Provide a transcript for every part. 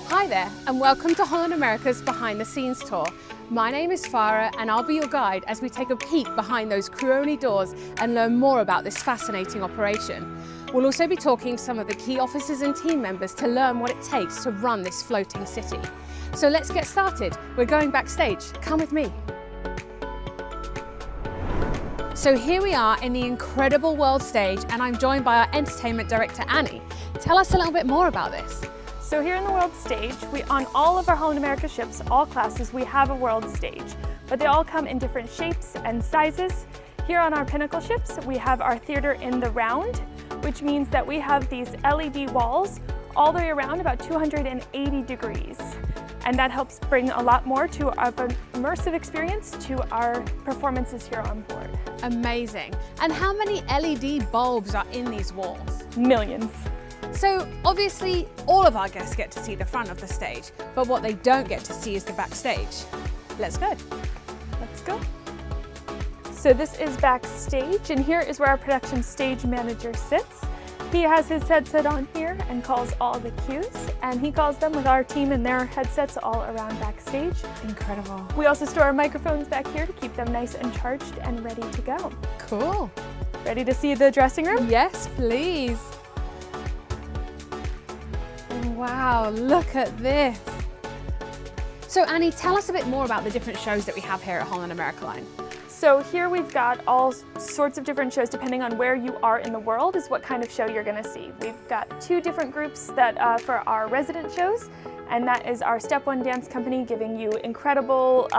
Hi there, and welcome to Holland America's Behind the Scenes Tour. My name is Farah, and I'll be your guide as we take a peek behind those crew-only doors and learn more about this fascinating operation. We'll also be talking to some of the key officers and team members to learn what it takes to run this floating city. So let's get started. We're going backstage. Come with me. So here we are in the incredible world stage, and I'm joined by our entertainment director, Annie. Tell us a little bit more about this. So here in the world stage, on all of our Holland America ships, all classes, we have a world stage, but they all come in different shapes and sizes. Here on our Pinnacle ships, we have our theater in the round, which means that we have these LED walls all the way around about 280 degrees. And that helps bring a lot more to our immersive experience to our performances here on board. Amazing. And how many LED bulbs are in these walls? Millions. So obviously all of our guests get to see the front of the stage, but what they don't get to see is the backstage. Let's go. Let's go. So this is backstage, and here is where our production stage manager sits. He has his headset on here and calls all the cues, and he calls them with our team and their headsets all around backstage. Incredible. We also store our microphones back here to keep them nice and charged and ready to go. Cool. Ready to see the dressing room? Yes, please. Wow, look at this. So Annie, tell us a bit more about the different shows that we have here at Holland America Line. So here we've got all sorts of different shows depending on where you are in the world is what kind of show you're going to see. We've got two different groups that for our resident shows, and that is our Step 1 Dance Company giving you incredible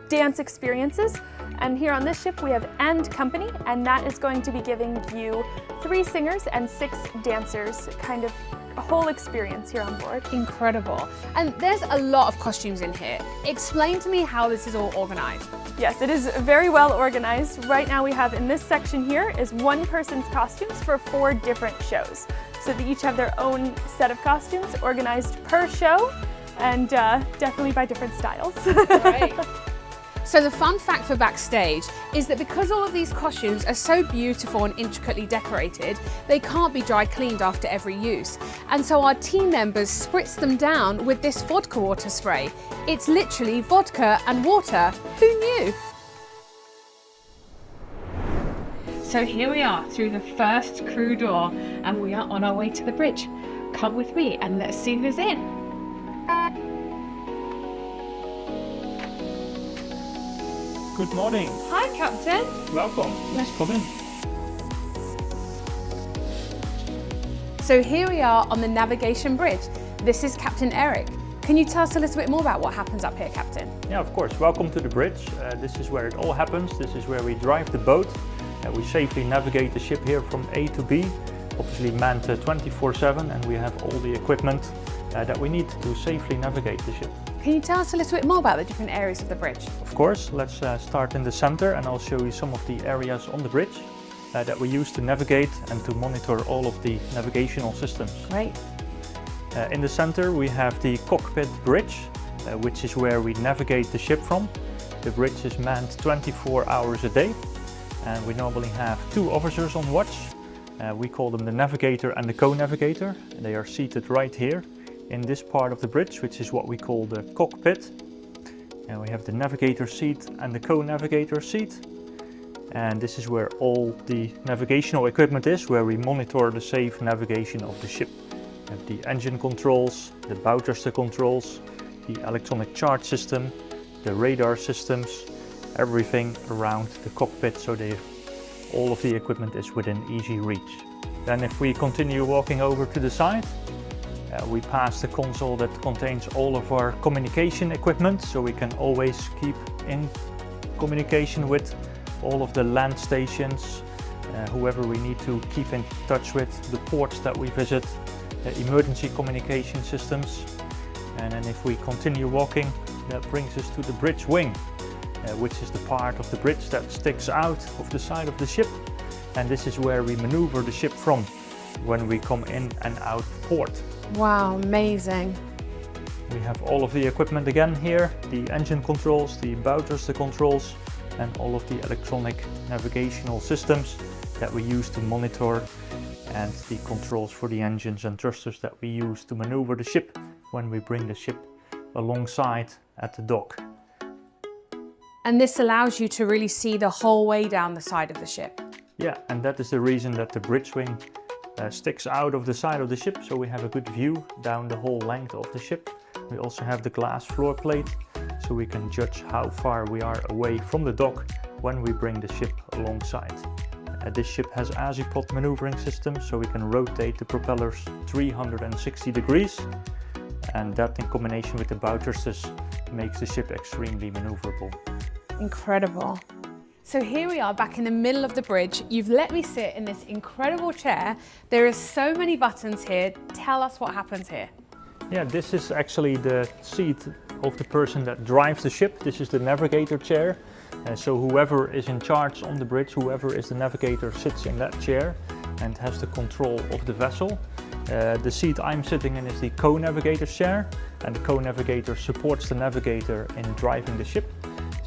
dance experiences. And here on this ship we have And Company, and that is going to be giving you 3 singers and 6 dancers, kind of a whole experience here on board. Incredible. And there's a lot of costumes in here. Explain to me how this is all organized. Yes, it is very well organized. Right now we have in this section here is one person's costumes for 4 different shows. So they each have their own set of costumes organized per show, and definitely by different styles. Right. So the fun fact for Backstage is that because all of these costumes are so beautiful and intricately decorated, they can't be dry cleaned after every use. And so our team members spritz them down with this vodka water spray. It's literally vodka and water. Who knew? So here we are through the first crew door, and we are on our way to the bridge. Come with me and let's see who's in. Good morning. Hi, Captain. Welcome. Let's come in. So here we are on the navigation bridge. This is Captain Eric. Can you tell us a little bit more about what happens up here, Captain? Yeah, of course. Welcome to the bridge. This is where it all happens. This is where we drive the boat. We safely navigate the ship here from A to B, obviously manned 24/7, and we have all the equipment that we need to safely navigate the ship. Can you tell us a little bit more about the different areas of the bridge? Of course, let's start in the center, and I'll show you some of the areas on the bridge that we use to navigate and to monitor all of the navigational systems. Great. In the center we have the cockpit bridge, which is where we navigate the ship from. The bridge is manned 24 hours a day, and we normally have 2 officers on watch. We call them the navigator and the co-navigator. They are seated right here in this part of the bridge, which is what we call the cockpit. And we have the navigator seat and the co-navigator seat. And this is where all the navigational equipment is, where we monitor the safe navigation of the ship. We have the engine controls, the bow thruster controls, the electronic chart system, the radar systems, everything around the cockpit, so all of the equipment is within easy reach. Then if we continue walking over to the side, we pass the console that contains all of our communication equipment, so we can always keep in communication with all of the land stations, whoever we need to keep in touch with, the ports that we visit, the emergency communication systems. And then if we continue walking, that brings us to the bridge wing, which is the part of the bridge that sticks out of the side of the ship. And this is where we maneuver the ship from when we come in and out of port. Wow, amazing. We have all of the equipment again here, the engine controls, the bow thruster controls, and all of the electronic navigational systems that we use to monitor, and the controls for the engines and thrusters that we use to maneuver the ship when we bring the ship alongside at the dock. And this allows you to really see the whole way down the side of the ship. Yeah, and that is the reason that the bridge wing sticks out of the side of the ship, so we have a good view down the whole length of the ship. We also have the glass floor plate, so we can judge how far we are away from the dock when we bring the ship alongside. This ship has azipod maneuvering system, so we can rotate the propellers 360 degrees, and that in combination with the bow thrusters makes the ship extremely maneuverable. Incredible. So here we are back in the middle of the bridge. You've let me sit in this incredible chair. There are so many buttons here. Tell us what happens here. Yeah, this is actually the seat of the person that drives the ship. This is the navigator chair. So whoever is in charge on the bridge, whoever is the navigator, sits in that chair and has the control of the vessel. The seat I'm sitting in is the co-navigator chair, and the co-navigator supports the navigator in driving the ship.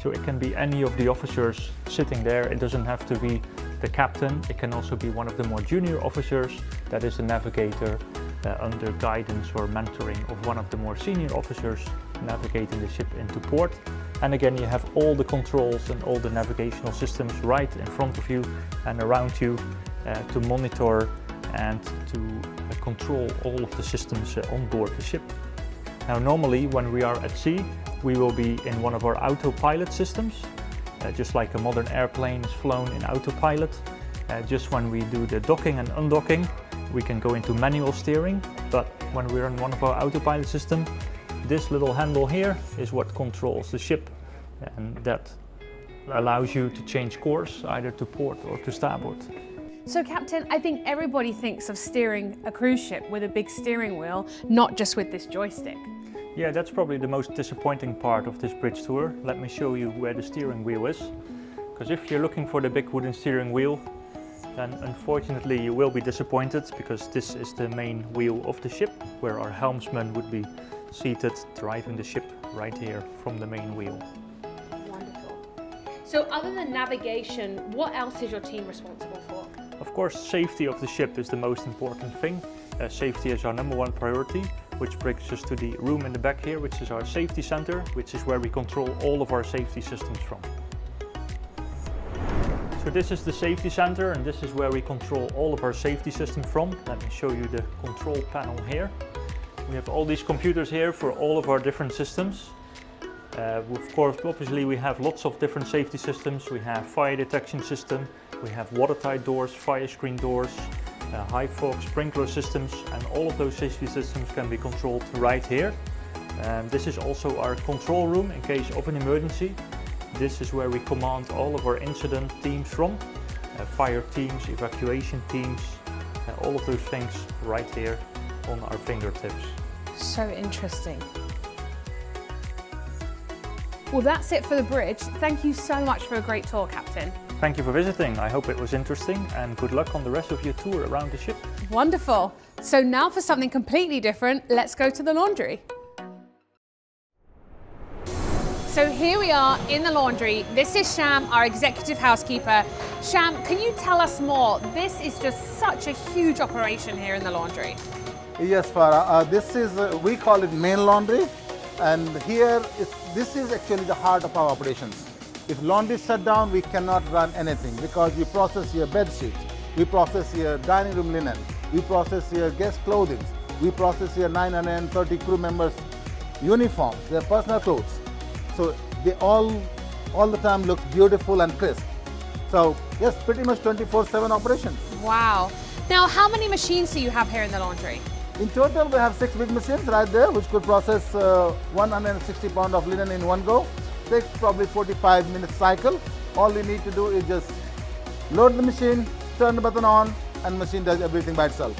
So it can be any of the officers sitting there. It doesn't have to be the captain. It can also be one of the more junior officers that is the navigator under guidance or mentoring of one of the more senior officers navigating the ship into port. And again, you have all the controls and all the navigational systems right in front of you and around you to monitor and to control all of the systems on board the ship. Now, normally when we are at sea, we will be in one of our autopilot systems, just like a modern airplane is flown in autopilot. Just when we do the docking and undocking, we can go into manual steering, but when we're in one of our autopilot system, this little handle here is what controls the ship, and that allows you to change course either to port or to starboard. So Captain, I think everybody thinks of steering a cruise ship with a big steering wheel, not just with this joystick. Yeah, that's probably the most disappointing part of this bridge tour. Let me show you where the steering wheel is. Because if you're looking for the big wooden steering wheel, then unfortunately you will be disappointed, because this is the main wheel of the ship, where our helmsman would be seated driving the ship right here from the main wheel. Wonderful. So other than navigation, what else is your team responsible for? Of course, safety of the ship is the most important thing. Safety is our #1 priority, which brings us to the room in the back here, which is our safety center, which is where we control all of our safety systems from. So this is the safety center, and this is where we control all of our safety systems from. Let me show you the control panel here. We have all these computers here for all of our different systems. Of course, obviously we have lots of different safety systems. We have fire detection system, we have watertight doors, fire screen doors, high fog sprinkler systems, and all of those safety systems can be controlled right here. This is also our control room in case of an emergency. This is where we command all of our incident teams from, fire teams, evacuation teams, all of those things right here on our fingertips. So interesting. Well, that's it for the bridge. Thank you so much for a great tour, Captain. Thank you for visiting. I hope it was interesting, and good luck on the rest of your tour around the ship. Wonderful. So now for something completely different, let's go to the laundry. So here we are in the laundry. This is Sham, our executive housekeeper. Sham, can you tell us more? This is just such a huge operation here in the laundry. Yes, Farah. This is, we call it main laundry, and here this is actually the heart of our operations. If laundry is shut down, we cannot run anything, because we process your bed sheets, we process your dining room linen, we process your guest clothing, we process your 930 crew members' uniforms, their personal clothes. So they all the time look beautiful and crisp. So yes, pretty much 24/7 operation. Wow. Now, how many machines do you have here in the laundry? In total, we have 6 big machines right there, which could process 160 pounds of linen in one go. Takes probably 45-minute cycle. All you need to do is just load the machine, turn the button on, and machine does everything by itself.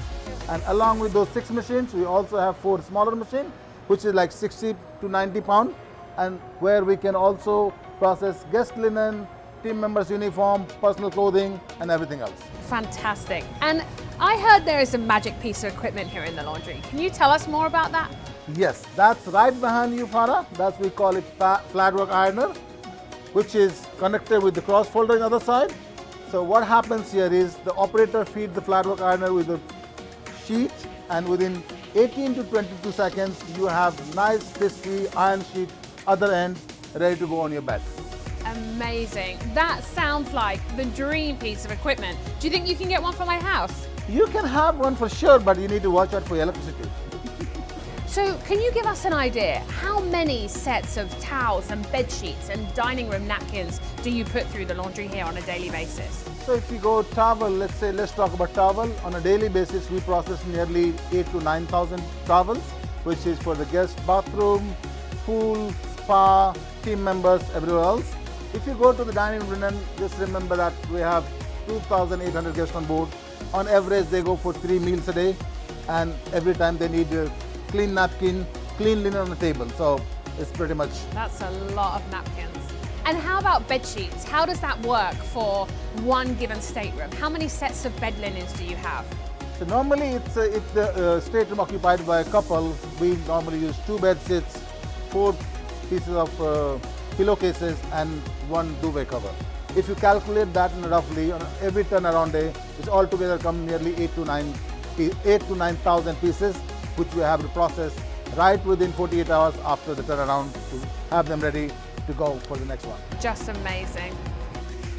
And along with those 6 machines, we also have 4 smaller machines, which is like 60 to 90 pounds, and where we can also process guest linen, team members' uniform, personal clothing, and everything else. Fantastic. And I heard there is a magic piece of equipment here in the laundry. Can you tell us more about that? Yes, that's right behind you, Farah. That's, we call it flat work ironer, which is connected with the cross folder on the other side. So what happens here is the operator feeds the flat work ironer with a sheet, and within 18 to 22 seconds, you have nice, crispy iron sheet, other end, ready to go on your bed. Amazing. That sounds like the dream piece of equipment. Do you think you can get one for my house? You can have one for sure, but you need to watch out for electricity. So can you give us an idea, how many sets of towels and bed sheets and dining room napkins do you put through the laundry here on a daily basis? So if you go towel, let's talk about towel. On a daily basis, we process nearly 8,000 to 9,000 towels, which is for the guest bathroom, pool, spa, team members, everywhere else. If you go to the dining room linen, just remember that we have 2,800 guests on board. On average, they go for 3 meals a day, and every time they need a clean napkin, clean linen on the table. So it's pretty much. That's a lot of napkins. And how about bed sheets? How does that work for one given stateroom? How many sets of bed linens do you have? So normally, it's if the stateroom occupied by a couple, we normally use 2 bed sheets, 4 pieces of pillowcases, and 1 duvet cover. If you calculate that in roughly on every turnaround day, it's altogether come nearly 8,000 to 9,000 pieces, which we have to process right within 48 hours after the turnaround to have them ready to go for the next one. Just amazing.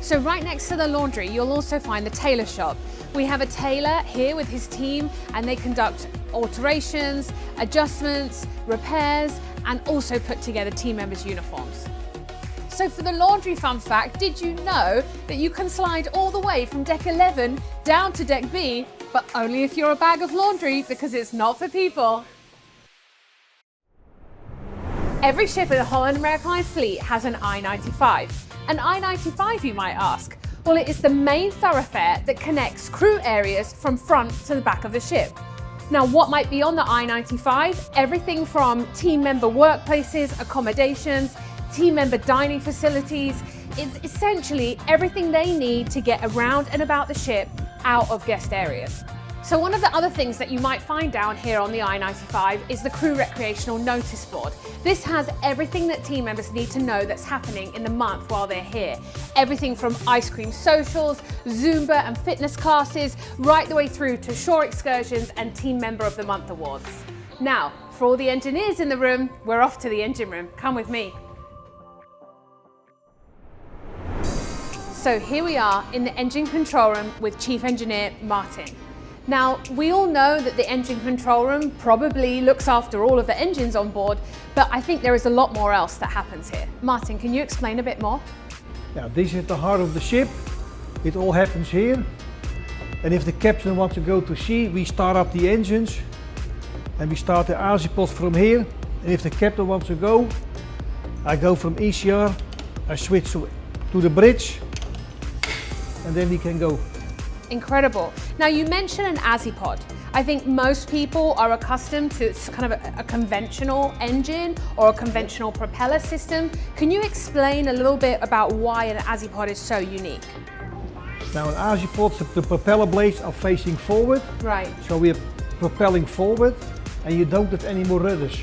So right next to the laundry, you'll also find the tailor shop. We have a tailor here with his team, and they conduct alterations, adjustments, repairs, and also put together team members' uniforms. So for the laundry fun fact, did you know that you can slide all the way from deck 11 down to deck B, but only if you're a bag of laundry, because it's not for people. Every ship in the Holland American Line fleet has an I-95. An I-95, you might ask? Well, it is the main thoroughfare that connects crew areas from front to the back of the ship. Now, what might be on the I-95? Everything from team member workplaces, accommodations, team member dining facilities. It's essentially everything they need to get around and about the ship out of guest areas. So one of the other things that you might find down here on the I-95 is the crew recreational notice board. This has everything that team members need to know that's happening in the month while they're here. Everything from ice cream socials, Zumba and fitness classes, right the way through to shore excursions and Team Member of the Month awards. Now, for all the engineers in the room, we're off to the engine room. Come with me. So here we are in the engine control room with Chief Engineer Martin. Now, we all know that the engine control room probably looks after all of the engines on board, but I think there is a lot more else that happens here. Martin, can you explain a bit more? Yeah, this is the heart of the ship. It all happens here. And if the captain wants to go to sea, we start up the engines and we start the Azipod from here. And if the captain wants to go, I go from ECR, I switch to the bridge, and then we can go. Incredible. Now, you mentioned an Azipod. I think most people are accustomed to kind of a conventional engine or a conventional propeller system. Can you explain a little bit about why an Azipod is so unique? Now, an Azipod, the propeller blades are facing forward. Right. So we are propelling forward, and you don't have any more rudders.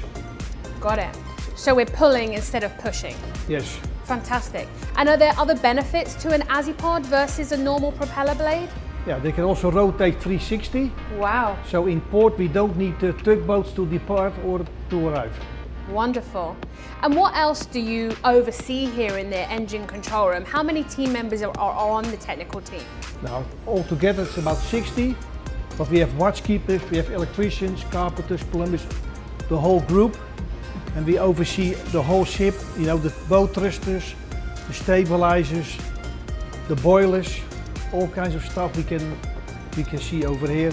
Got it. So we're pulling instead of pushing. Yes. Fantastic. And are there other benefits to an Azipod versus a normal propeller blade? Yeah, they can also rotate 360. Wow. So in port we don't need the tugboats to depart or to arrive. Wonderful. And what else do you oversee here in the engine control room? How many team members are on the technical team? Now, altogether it's about 60, but we have watchkeepers, we have electricians, carpenters, plumbers, the whole group. And we oversee the whole ship, you know, the boat thrusters, the stabilizers, the boilers, all kinds of stuff we can see over here.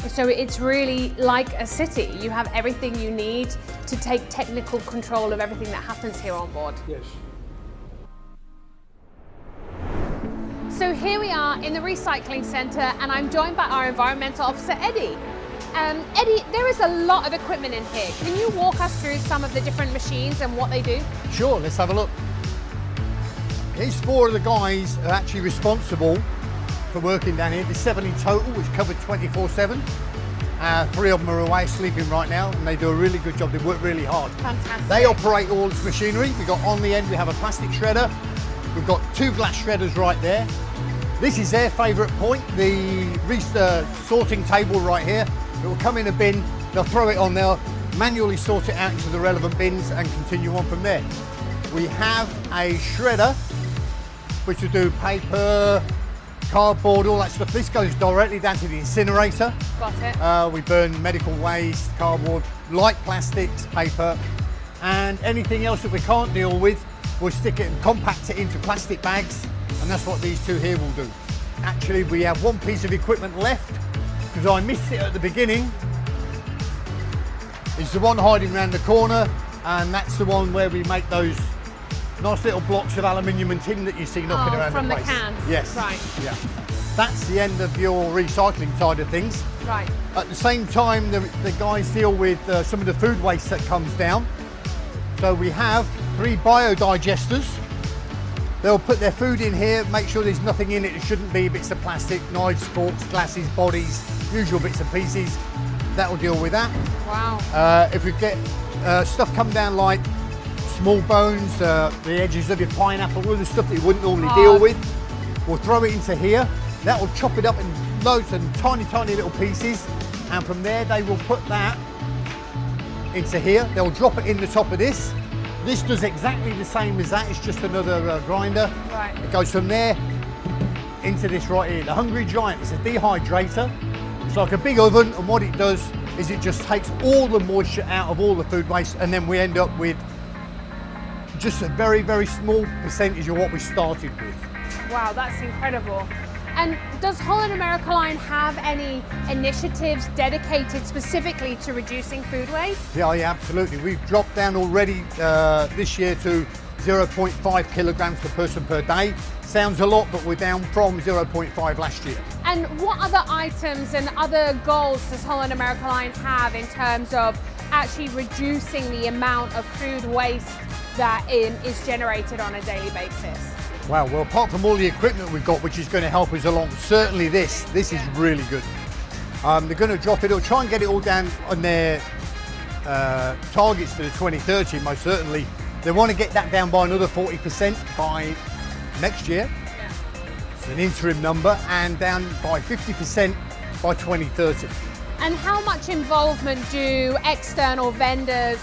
So it's really like a city. You have everything you need to take technical control of everything that happens here on board. Yes. So here we are in the recycling centre, and I'm joined by our environmental officer, Eddie. Eddie, there is a lot of equipment in here. Can you walk us through some of the different machines and what they do? Sure, let's have a look. Here's 4 of the guys who are actually responsible for working down here. There's 7 in total, which covered 24/7. 3 of them are away sleeping right now, and they do a really good job. They work really hard. Fantastic. They operate all this machinery. We've got on the end, we have a plastic shredder. We've got 2 glass shredders right there. This is their favourite point, the sorting table right here. It will come in a bin, They'll throw it on there, manually sort it out into the relevant bins and continue on from there. We have a shredder, which will do paper, cardboard, all that stuff. This goes directly down to the incinerator. Got it. We burn medical waste, cardboard, light plastics, paper, and anything else that we can't deal with, we'll stick it and compact it into plastic bags, and that's what these two here will do. Actually, we have one piece of equipment left, because I missed it at the beginning. It's the one hiding around the corner, and that's the one where we make those nice little blocks of aluminium and tin that you see knocking around from the the place. cans. Yes. Right. Yeah. That's the end of your recycling side of things. Right. At the same time, the guys deal with some of the food waste that comes down. So we have 3 biodigesters. They'll put their food in here, make sure there's nothing in it that shouldn't be, bits of plastic, knives, forks, glasses, bodies, usual bits and pieces. That will deal with that. Wow. If we get stuff come down like small bones, the edges of your pineapple, all the stuff that you wouldn't normally deal with, we'll throw it into here. That will chop it up in loads and tiny, tiny little pieces. And from there, they will put that into here. They'll drop it in the top of this. This does exactly the same as that. It's just another grinder. Right. It goes from there into this right here. The Hungry Giant is a dehydrator. It's like a big oven, and what it does is it just takes all the moisture out of all the food waste, and then we end up with just a very, very small percentage of what we started with. Wow, that's incredible. And does Holland America Line have any initiatives dedicated specifically to reducing food waste? Yeah, absolutely. We've dropped down already this year to 0.5 kilograms per person per day. Sounds a lot, but we're down from 0.5 last year. And what other items and other goals does Holland America Line have in terms of actually reducing the amount of food waste that is generated on a daily basis? Wow, well, apart from all the equipment we've got, which is going to help us along, certainly this is really good. They're going to drop it, or try and get it all down on their targets for the 2030, most certainly. They want to get that down by another 40% by next year. Yeah. It's an interim number, and down by 50% by 2030. And how much involvement do external vendors,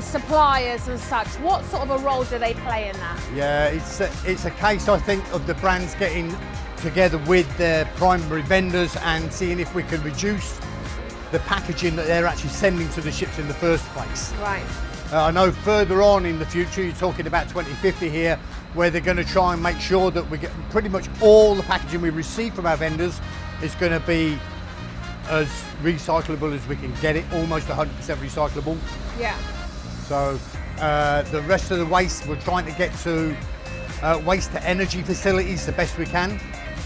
suppliers and such, what sort of a role do they play in that? Yeah, it's a case, I think, of the brands getting together with their primary vendors and seeing if we can reduce the packaging that they're actually sending to the ships in the first place. Right. I know further on in the future, you're talking about 2050 here, where they're going to try and make sure that we get pretty much all the packaging we receive from our vendors is going to be as recyclable as we can get it, almost 100% recyclable. Yeah. So the rest of the waste, we're trying to get to waste to energy facilities the best we can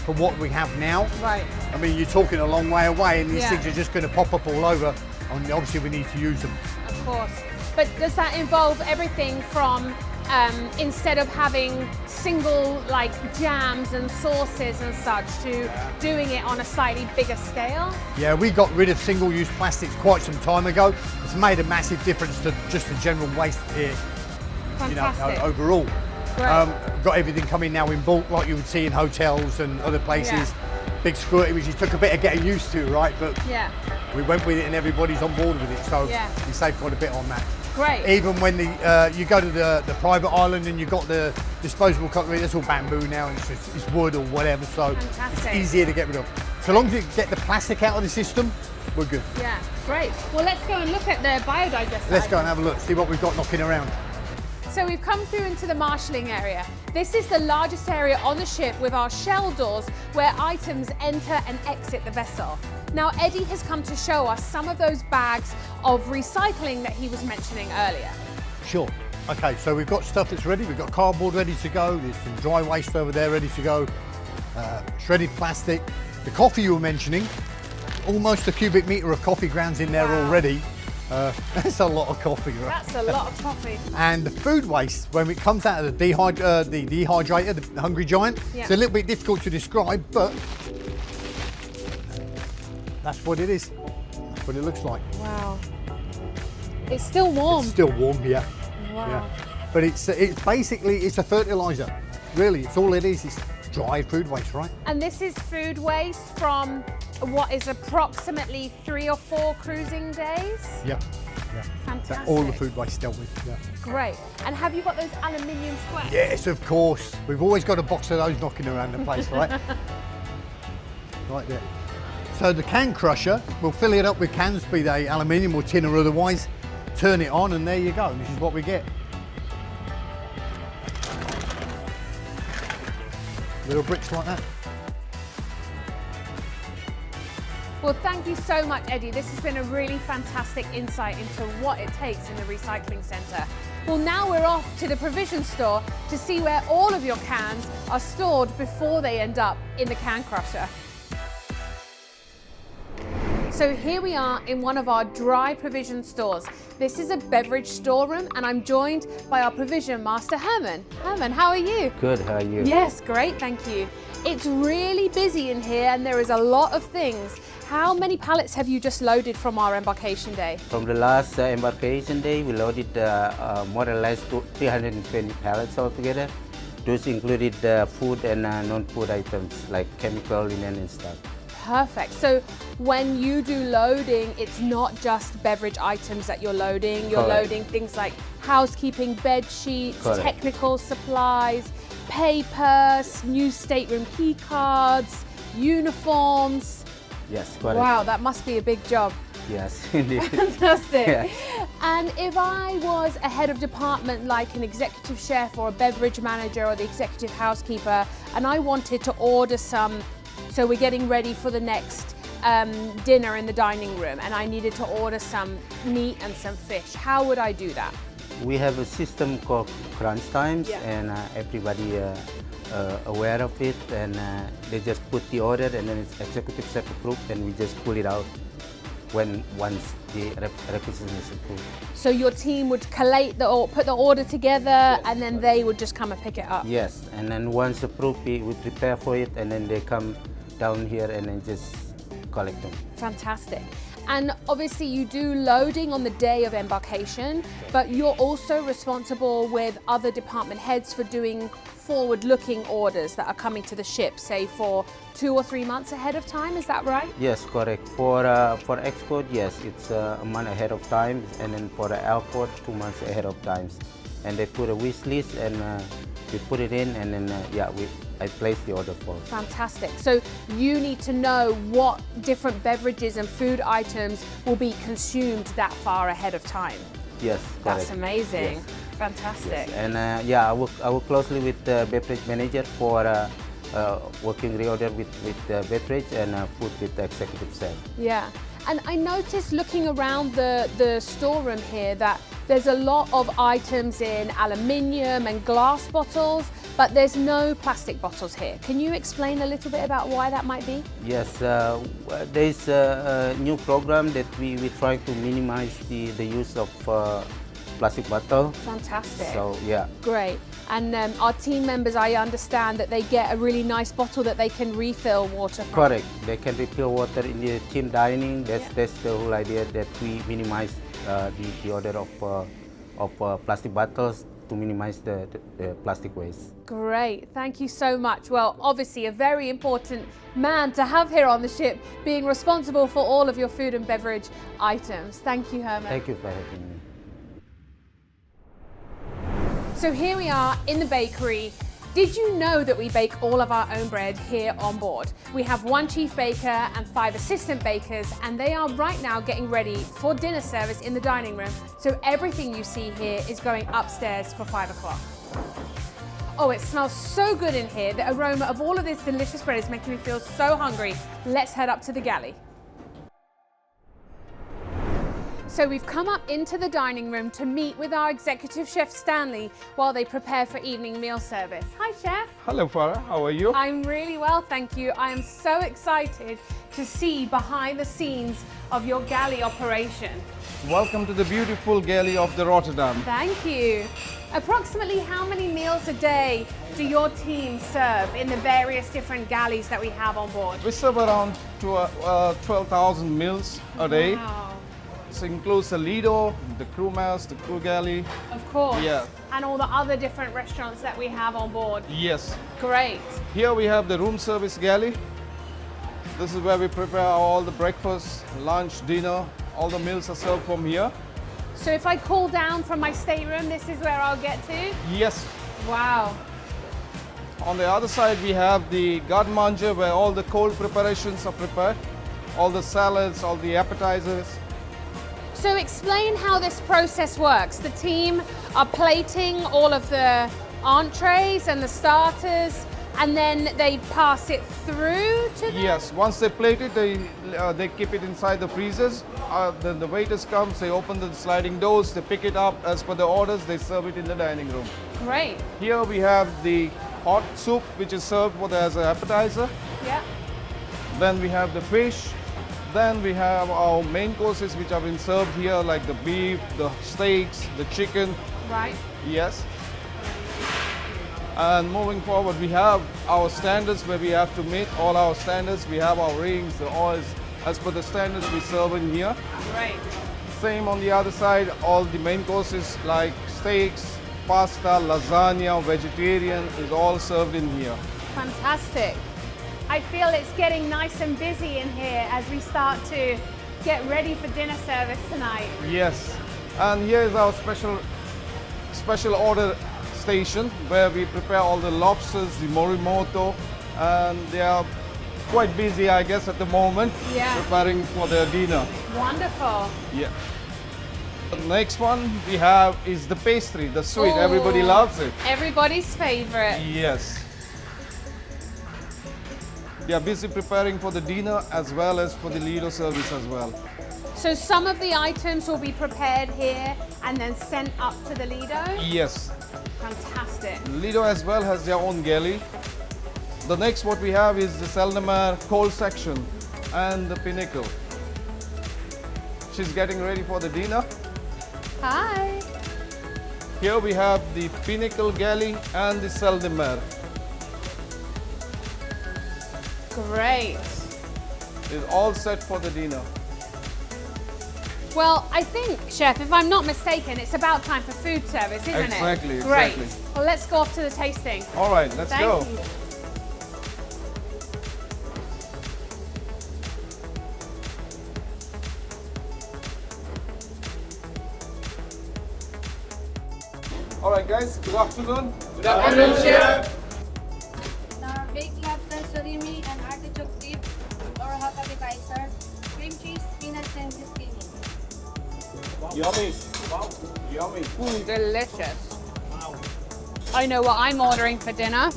for what we have now. Right. I mean, you're talking a long way away, and these Yeah. things are just going to pop up all over, and obviously we need to use them. Of course. But does that involve everything from instead of having single like jams and sauces and such to doing it on a slightly bigger scale? Yeah, we got rid of single-use plastics quite some time ago. It's made a massive difference to just the general waste here, Fantastic. overall. Great. We've got everything coming now in bulk, like you would see in hotels and other places. Yeah. Big squirty, which it took a bit of getting used to, right? But Yeah. we went with it, and everybody's on board with it, so Yeah. you save quite a bit on that. Great. Even when you go to the private island and you've got the disposable cutlery, that's all bamboo now, and it's wood or whatever, so Fantastic. it's easier to get rid of. So long as you get the plastic out of the system, we're good. Yeah. Great. Well, let's go and look at the biodigester. Let's go and have a look, see what we've got knocking around. So we've come through into the marshalling area. This is the largest area on the ship with our shell doors where items enter and exit the vessel. Now Eddie has come to show us some of those bags of recycling that he was mentioning earlier. Sure. Okay, so we've got stuff that's ready. We've got cardboard ready to go. There's some dry waste over there ready to go. Shredded plastic. The coffee you were mentioning, almost a cubic metre of coffee grounds in there Wow. already. That's a lot of coffee, right? That's a lot of coffee. And the food waste, when it comes out of the dehydrator, the Hungry Giant, Yeah. it's a little bit difficult to describe, but that's what it is. That's what it looks like. Wow. It's still warm. It's still warm, yeah. Wow. Yeah. But it's basically, it's a fertiliser. Really, it's all it is. It's dry food waste, right? And this is food waste from what is approximately 3 or 4 cruising days? Yeah. Fantastic. All the food waste dealt with. Yeah. Great. And have you got those aluminium squares? Yes, of course. We've always got a box of those knocking around the place, right? Right there. So the can crusher, we'll fill it up with cans, be they aluminium or tin or otherwise, turn it on and there you go. This is what we get. Little bricks like that. Well, thank you so much, Eddie. This has been a really fantastic insight into what it takes in the recycling centre. Well, now we're off to the provision store to see where all of your cans are stored before they end up in the can crusher. So here we are in one of our dry provision stores. This is a beverage storeroom and I'm joined by our provision master, Herman. Herman, how are you? Good, how are you? Yes, great, thank you. It's really busy in here and there is a lot of things. How many pallets have you just loaded from our embarkation day? From the last embarkation day, we loaded more or less 320 pallets altogether. Those included food and non-food items like chemical, linen and stuff. Perfect. So when you do loading, it's not just beverage items that you're loading. You're Correct. loading things like housekeeping bed sheets, Correct. technical supplies, papers, new stateroom key cards, uniforms. Yes, correct. Wow, that must be a big job. Yes, indeed. Fantastic. Yes. And if I was a head of department like an executive chef or a beverage manager or the executive housekeeper and I wanted to order some, so we're getting ready for the next dinner in the dining room and I needed to order some meat and some fish, how would I do that? We have a system called crunch times and everybody aware of it and they just put the order and then it's executive chef approved and we just pull it out once the requisition is approved. So your team would collate or put the order together and then they would just come and pick it up? Yes, and then once approved we prepare for it and then they come down here and then just collect them. Fantastic. And obviously you do loading on the day of embarkation, but you're also responsible with other department heads for doing forward-looking orders that are coming to the ship, say for 2 or 3 months ahead of time, is that right? Yes, correct. For export, yes, it's a month ahead of time, and then for the airport, 2 months ahead of time. And they put a wish list and we put it in and then I place the order for it. Fantastic. So you need to know what different beverages and food items will be consumed that far ahead of time. Yes, correct. That's amazing. Yes. Fantastic. Yes. And I work closely with the beverage manager for working reorder with beverage and food with the executive chef. Yeah. And I noticed looking around the storeroom here that there's a lot of items in aluminium and glass bottles, but there's no plastic bottles here. Can you explain a little bit about why that might be? Yes, there's a new program that we try to minimize the use of plastic bottle. Fantastic. So yeah. Great. And our team members, I understand that they get a really nice bottle that they can refill water from. Correct. They can refill water in the team dining. That's the whole idea, that we minimize the order of plastic bottles to minimize the plastic waste. Great, thank you so much. Well, obviously a very important man to have here on the ship, being responsible for all of your food and beverage items. Thank you, Herman. Thank you for having me. So here we are in the bakery. Did you know that we bake all of our own bread here on board? We have 1 chief baker and 5 assistant bakers, and they are right now getting ready for dinner service in the dining room. So everything you see here is going upstairs for 5 o'clock. Oh, it smells so good in here. The aroma of all of this delicious bread is making me feel so hungry. Let's head up to the galley. So we've come up into the dining room to meet with our executive chef Stanley while they prepare for evening meal service. Hi, chef. Hello, Farah. How are you? I'm really well, thank you. I am so excited to see behind the scenes of your galley operation. Welcome to the beautiful galley of the Rotterdam. Thank you. Approximately how many meals a day do your team serve in the various different galleys that we have on board? We serve around 12,000 meals a day. Wow. This includes the Lido, the crew mess, the crew galley. Of course. Yeah. And all the other different restaurants that we have on board. Yes. Great. Here we have the room service galley. This is where we prepare all the breakfast, lunch, dinner. All the meals are served from here. So if I call down from my stateroom, this is where I'll get to? Yes. Wow. On the other side, we have the garden manger where all the cold preparations are prepared. All the salads, all the appetizers. So explain how this process works. The team are plating all of the entrees and the starters, and then they pass it through to the... Yes, once they plate it, they keep it inside the freezers. Then the waiters come, they open the sliding doors, they pick it up as per the orders, they serve it in the dining room. Great. Here we have the hot soup, which is served as an appetizer. Yeah. Then we have the fish. Then we have our main courses, which have been served here, like the beef, the steaks, the chicken. Right. Yes. And moving forward, we have our standards where we have to meet all our standards. We have our rings, the oils, as per the standards we serve in here. Great. Same on the other side, all the main courses like steaks, pasta, lasagna, vegetarian is all served in here. Fantastic. I feel it's getting nice and busy in here as we start to get ready for dinner service tonight. Yes, and here is our special order station where we prepare all the lobsters, the morimoto, and they are quite busy, I guess, at the moment, preparing for their dinner. Wonderful. Yeah. The next one we have is the pastry, the sweet. Ooh. Everybody loves it. Everybody's favorite. Yes. They are busy preparing for the dinner as well as for the Lido service as well. So some of the items will be prepared here and then sent up to the Lido? Yes. Fantastic. Lido as well has their own galley. The next what we have is the Seldemer cold section and the Pinnacle. She's getting ready for the dinner. Hi. Here we have the Pinnacle galley and the Seldemer. Great. It's all set for the dinner. Well, I think, Chef, if I'm not mistaken, it's about time for food service, isn't Exactly, it? Great. exactly. Well, let's go off to the tasting. All right, let's Thank go. you. All right, guys, good afternoon. Good afternoon, Chef. Now, baked lobster, surimi, and artichoke dip, or hot appetizer, cream cheese, peanuts, and zucchini. Yummy. Wow. Yummy. Delicious. I know what I'm ordering for dinner.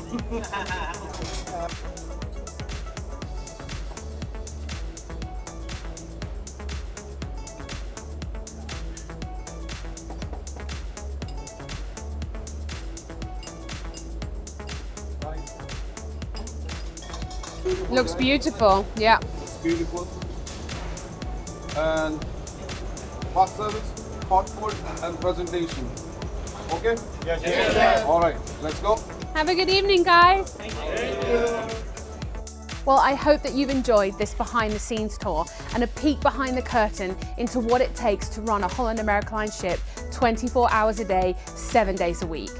Looks beautiful, yeah. It's beautiful. And fast service, hot food, and presentation. Okay? Yes. Yes. All right, let's go. Have a good evening, guys. Thank you. Well, I hope that you've enjoyed this behind the scenes tour and a peek behind the curtain into what it takes to run a Holland America Line ship 24 hours a day, 7 days a week.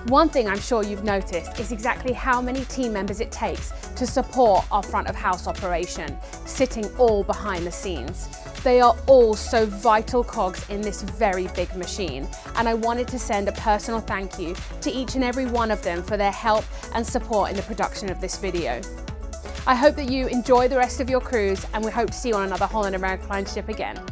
One thing I'm sure you've noticed is exactly how many team members it takes to support our front of house operation, sitting all behind the scenes. They are all so vital cogs in this very big machine, and I wanted to send a personal thank you to each and every one of them for their help and support in the production of this video. I hope that you enjoy the rest of your cruise, and we hope to see you on another Holland America Line ship again.